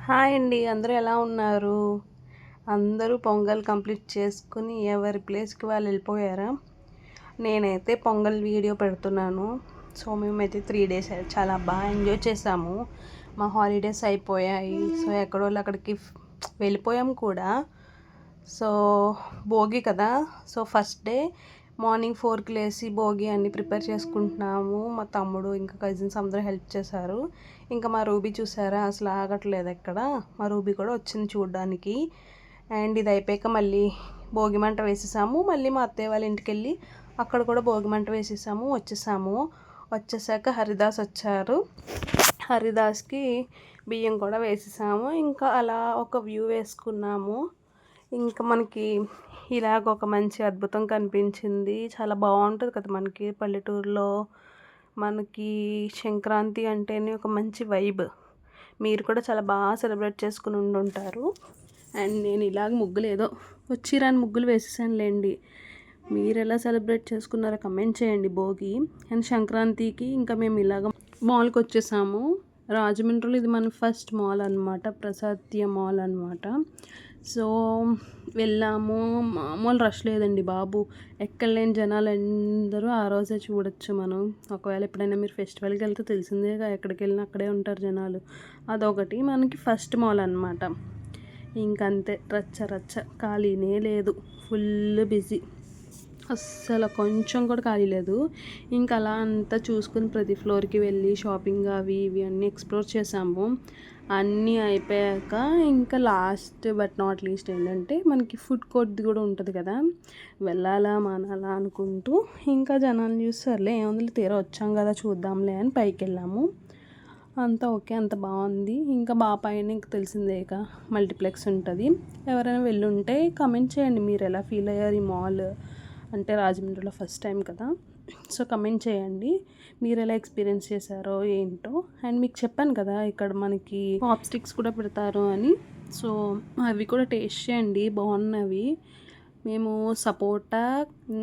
Hi అండి, అందరూ ఎలా ఉన్నారు? అందరూ పొంగల్ కంప్లీట్ చేసుకుని ఎవరి ప్లేస్కి వాళ్ళు వెళ్ళిపోయారా? నేనైతే పొంగల్ వీడియో పెడుతున్నాను. సో మేమైతే 3 days చాలా బాగా ఎంజాయ్ చేసాము. మా హాలిడేస్ అయిపోయాయి. సో ఎక్కడోళ్ళు అక్కడికి వెళ్ళిపోయాము కూడా. సో భోగి కదా. సో ఫస్ట్ డే మార్నింగ్ 4కి లేచి భోగి అన్ని ప్రిపేర్ చేసుకుంటున్నాము. మా తమ్ముడు ఇంకా కజిన్స్ అందరూ హెల్ప్ చేశారు. ఇంకా మా రూబీ చూసారా, అసలు ఆగట్లేదు ఎక్కడ. మా రూబీ కూడా వచ్చింది చూడడానికి. అండ్ ఇది అయిపోయాక మళ్ళీ భోగి మంట వేసేసాము. మళ్ళీ మా అత్తయ్య వాళ్ళ ఇంటికి వెళ్ళి అక్కడ కూడా భోగి మంట వేసేసాము. వచ్చేసాక హరిదాస్ వచ్చారు. హరిదాస్కి బియ్యం కూడా వేసేసాము. ఇంకా అలా ఒక వ్యూ వేసుకున్నాము. ఇంకా మనకి ఇలాగ ఒక మంచి అద్భుతం కనిపించింది. చాలా బాగుంటుంది కదా మనకి పల్లెటూరులో. మనకి సంక్రాంతి అంటేనే ఒక మంచి వైబ్. మీరు కూడా చాలా బాగా సెలబ్రేట్ చేసుకుని ఉండుంటారు. అండ్ నేను ఇలాగ ముగ్గులు ఏదో వచ్చిరాని ముగ్గులు వేసేసానులేండి. మీరు ఎలా సెలబ్రేట్ చేసుకున్నారో కమెంట్ చేయండి భోగి అండ్ సంక్రాంతికి. ఇంకా మేము ఇలాగ మాల్కి వచ్చేసాము. రాజమండ్రిలో ఇది మన ఫస్ట్ మాల్ అనమాట, ప్రసాద్య మాల్ అనమాట. సో వెళ్ళాము. మామూలు రష్ లేదండి బాబు. ఎక్కడలేని జనాలు అందరూ ఆ రోజే చూడొచ్చు మనం. ఒకవేళ ఎప్పుడైనా మీరు ఫెస్టివల్కి వెళ్తే తెలిసిందేగా, ఎక్కడికి వెళ్ళినా అక్కడే ఉంటారు జనాలు. అదొకటి మనకి ఫస్ట్ మాల్ అనమాట. ఇంకంతే రచ్చ ఖాళీనే లేదు. ఫుల్ బిజీ, అస్సలు కొంచెం కూడా ఖాళీ లేదు. ఇంకా అలా అంతా చూసుకుని ప్రతి ఫ్లోర్కి వెళ్ళి షాపింగ్ అవి ఇవి అన్నీ ఎక్స్ప్లోర్ చేసాము. అన్నీ అయిపోయాక ఇంకా లాస్ట్ బట్ నాట్ లీస్ట్ ఏంటంటే మనకి ఫుడ్ కోర్ట్ది కూడా ఉంటుంది కదా. వెళ్ళాలా మానాలా అనుకుంటూ ఇంకా జనాలు చూస్తారులే ఏముంది, తీరా వచ్చాం కదా చూద్దాంలే అని పైకి వెళ్ళాము. అంతా ఓకే, అంత బాగుంది. ఇంకా బాగా పైన ఇంక తెలిసిందేక మల్టీప్లెక్స్ ఉంటుంది. ఎవరైనా వెళ్ళుంటే కమెంట్ చేయండి మీరు ఎలా ఫీల్ అయ్యారు ఈ మాల్. అంటే రాజమండ్రిలో ఫస్ట్ టైం కదా. సో కమెంట్ చేయండి మీరు ఎలా ఎక్స్పీరియన్స్ చేశారో ఏంటో. అండ్ మీకు చెప్పాను కదా ఇక్కడ మనకి పాప్ స్టిక్స్ కూడా పెడతారు అని. సో అవి కూడా టేస్ట్ చేయండి, బాగున్నవి. మేము సపోటా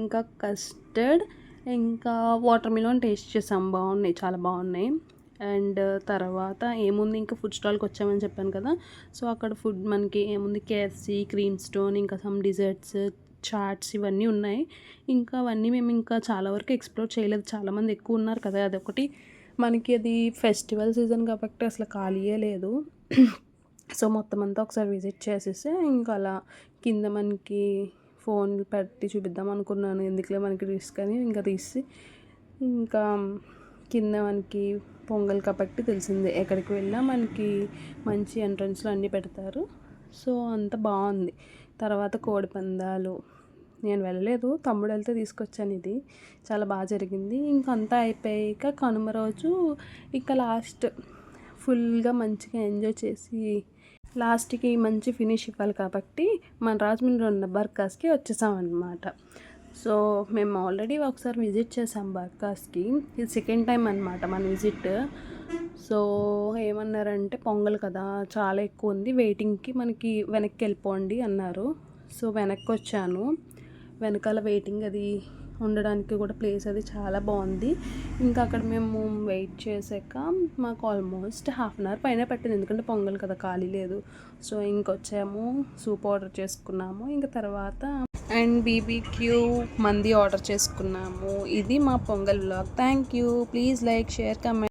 ఇంకా కస్టర్డ్ ఇంకా వాటర్ మిలన్ టేస్ట్ చేసాం. బాగున్నాయి, చాలా బాగున్నాయి. అండ్ తర్వాత ఏముంది, ఇంకా ఫుడ్ స్టాల్కి వచ్చామని చెప్పాను కదా. సో అక్కడ ఫుడ్ మనకి ఏముంది, కేఎఫ్సి, క్రీమ్ స్టోన్, ఇంకా సమ్ డిజర్ట్స్, చాట్స్ ఇవన్నీ ఉన్నాయి. ఇంకా అవన్నీ మేము ఇంకా చాలా వరకు ఎక్స్ప్లోర్ చేయలేదు. చాలామంది ఎక్కువ ఉన్నారు కదా, అదొకటి మనకి అది ఫెస్టివల్ సీజన్ కాబట్టి అసలు ఖాళీయే లేదు. సో మొత్తం అంతా ఒకసారి విజిట్ చేసేసి ఇంకా అలా కింద మనకి ఫోన్ పెట్టి చూపిద్దాం అనుకున్నాను, ఎందుకులే మనకి రిస్క్ అని ఇంకా తీసి ఇంకా కింద మనకి పొంగల్ కాబట్టి తెలిసిందే ఎక్కడికి వెళ్ళినా మనకి మంచి ఎంట్రన్స్లో అన్నీ పెడతారు. సో అంత బాగుంది. తర్వాత కోడి పందాలు నేను వెళ్ళలేదు, తమ్ముడు వెళ్తే తీసుకొచ్చాను. ఇది చాలా బాగా జరిగింది. ఇంకంతా అయిపోయాక కనుమ రోజు ఇంకా లాస్ట్ ఫుల్గా మంచిగా ఎంజాయ్ చేసి లాస్ట్కి మంచి ఫినిష్ ఇవ్వాలి కాబట్టి మన రాజమండ్రి ఉన్న బర్కాస్కి వచ్చేసామన్నమాట. సో మేము ఆల్రెడీ ఒకసారి విజిట్ చేసాం బర్కాస్కి, ఇది సెకండ్ టైం అనమాట మన విజిట్. సో ఏమన్నారంటే పొంగల్ కదా చాలా ఎక్కువ ఉంది, వెయిటింగ్కి మనకి వెనక్కి వెళ్ళిపోండి అన్నారు. సో వెనక్కి వచ్చాను. వెనకాల వెయిటింగ్ అది ఉండడానికి కూడా ప్లేస్ అది చాలా బాగుంది. ఇంకా అక్కడ మేము వెయిట్ చేసాక మాకు ఆల్మోస్ట్ 1/2 hour పైన పట్టింది, ఎందుకంటే పొంగల్ కదా ఖాళీ లేదు. సో ఇంకొచ్చాము, సూప్ ఆర్డర్ చేసుకున్నాము. ఇంకా తర్వాత అండ్ బీబీక్యూ మంది ఆర్డర్ చేసుకున్నాము. ఇది మా pongal vlog. Thank you. Please like, share, comment.